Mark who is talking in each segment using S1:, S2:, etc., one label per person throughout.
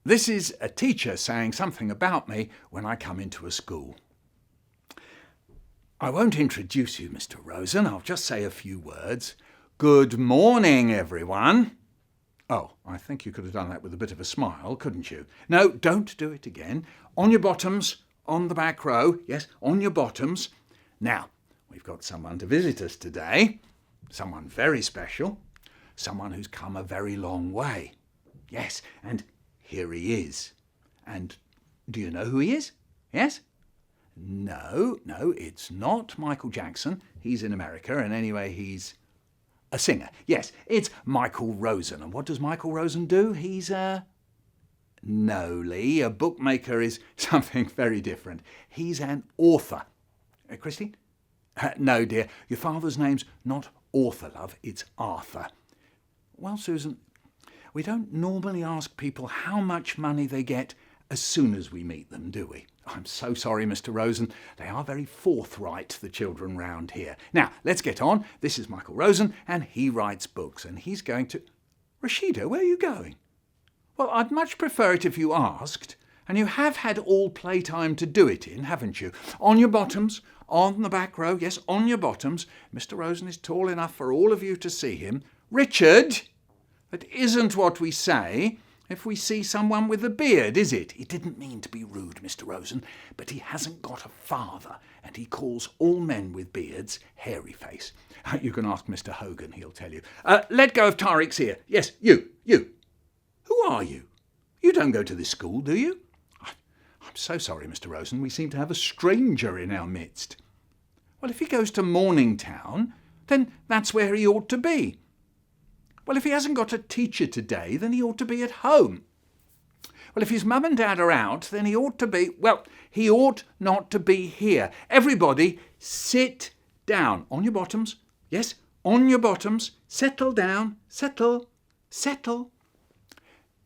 S1: This is a teacher saying something about me when I come into a school. I won't introduce you, Mr. Rosen. I'll just say a few words. Good morning, everyone. Oh, I think you could have done that with a bit of a smile, couldn't you? No, don't do it again. On your bottoms, on the back row. Yes, on your bottoms. Now, we've got someone to visit us today. Someone very special. Someone who's come a very long way. Yes, and here he is. And do you know who he is? Yes? No, it's not Michael Jackson. He's in America, and anyway, he's a singer. Yes, it's Michael Rosen. And what does Michael Rosen do? He's No, Lee, a bookmaker is something very different. He's an author. Christine? No, dear, your father's name's not Author, love, it's Arthur. Well, Susan, we don't normally ask people how much money they get as soon as we meet them, do we? I'm so sorry, Mr. Rosen. They are very forthright, the children round here. Now, let's get on. This is Michael Rosen, and he writes books, and he's going to... Rashida, where are you going? Well, I'd much prefer it if you asked, and you have had all playtime to do it in, haven't you? On your bottoms, on the back row, yes, on your bottoms. Mr. Rosen is tall enough for all of you to see him. Richard, that isn't what we say if we see someone with a beard, is it? He didn't mean to be rude, Mr. Rosen, but he hasn't got a father, and he calls all men with beards hairy face. You can ask Mr. Hogan, he'll tell you. Let go of Tariq's ear. Yes, you. Who are you? You don't go to this school, do you? I'm so sorry, Mr. Rosen. We seem to have a stranger in our midst. Well, if he goes to Morningtown, then that's where he ought to be. Well, if he hasn't got a teacher today, then he ought to be at home. Well, if his mum and dad are out, then he ought to be... Well, he ought not to be here. Everybody, sit down. On your bottoms. Yes, on your bottoms. Settle down. Settle.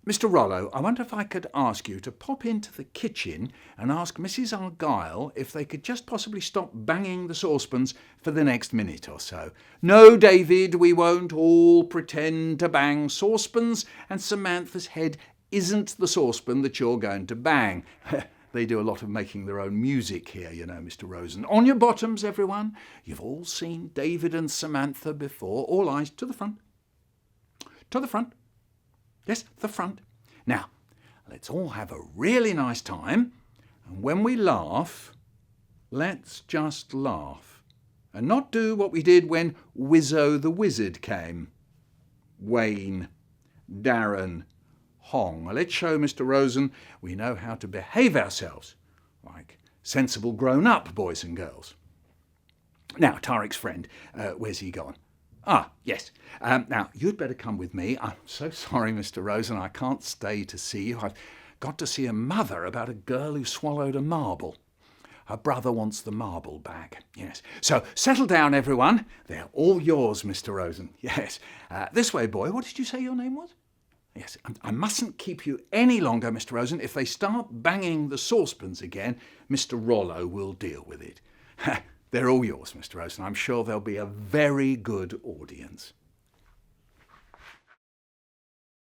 S1: Mr. Rollo, I wonder if I could ask you to pop into the kitchen and ask Mrs. Argyle if they could just possibly stop banging the saucepans for the next minute or so. No, David, we won't all pretend to bang saucepans, and Samantha's head isn't the saucepan that you're going to bang. They do a lot of making their own music here, you know, Mr. Rosen. On your bottoms, everyone. You've all seen David and Samantha before. All eyes to the front. To the front. Yes, the front. Now, let's all have a really nice time, and when we laugh, let's just laugh, and not do what we did when Wizzo the Wizard came. Wayne, Darren, Hong. Well, let's show Mr. Rosen we know how to behave ourselves, like sensible grown-up boys and girls. Now, Tariq's friend, where's he gone? Ah, yes. Now, you'd better come with me. I'm so sorry, Mr. Rosen, I can't stay to see you. I've got to see a mother about a girl who swallowed a marble. Her brother wants the marble back. Yes. So, settle down, everyone. They're all yours, Mr. Rosen. Yes. This way, boy. What did you say your name was? Yes. I mustn't keep you any longer, Mr. Rosen. If they start banging the saucepans again, Mr. Rollo will deal with it. They're all yours, Mr. Rosen. I'm sure they'll be a very good audience.